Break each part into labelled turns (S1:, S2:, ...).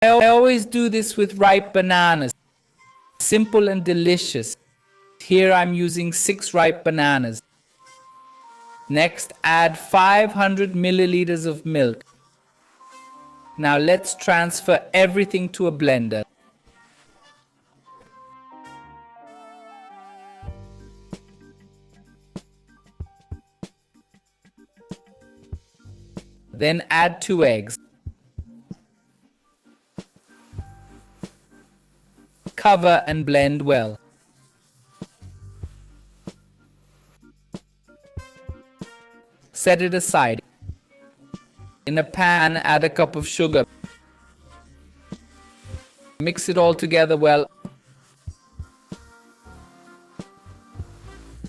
S1: I always do this with ripe bananas. Simple and delicious. Here I'm using 6 ripe bananas. Next, add 500 milliliters of milk. Now let's transfer everything to a blender. Then add 2 eggs. Cover and blend well. Set it aside. In a pan, add a cup of sugar. Mix it all together well.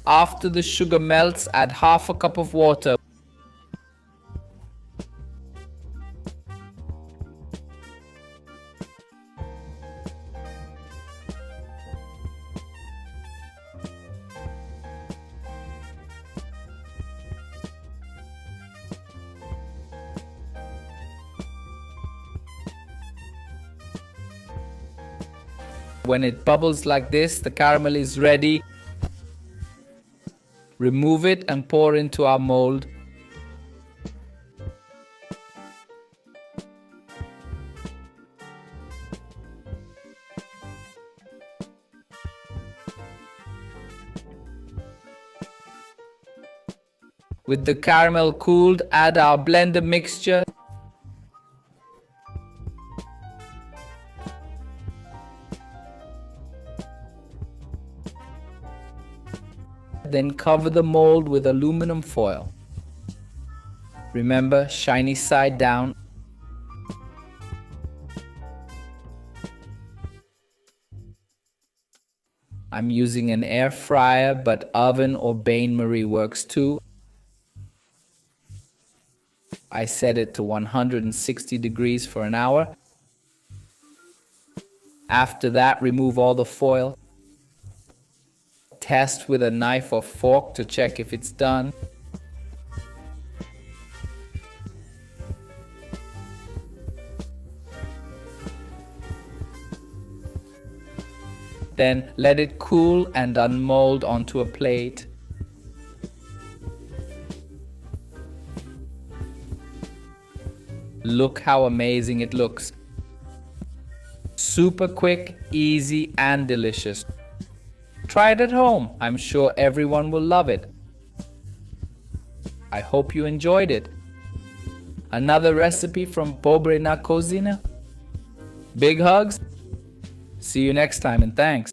S1: After the sugar melts, add half a cup of water. When it bubbles like this, the caramel is ready. Remove it and pour into our mold. With the caramel cooled, add our blender mixture. Then cover the mold with aluminum foil. Remember, shiny side down. I'm using an air fryer, but oven or bain-marie works too. I set it to 160 degrees for an hour. After that, remove all the foil. Test with a knife or fork to check if it's done. Then let it cool and unmold onto a plate. Look how amazing it looks. Super quick, easy, and delicious. Try it at home. I'm sure everyone will love it. I hope you enjoyed it. Another recipe from Pobre na Cocina. Big hugs. See you next time and thanks.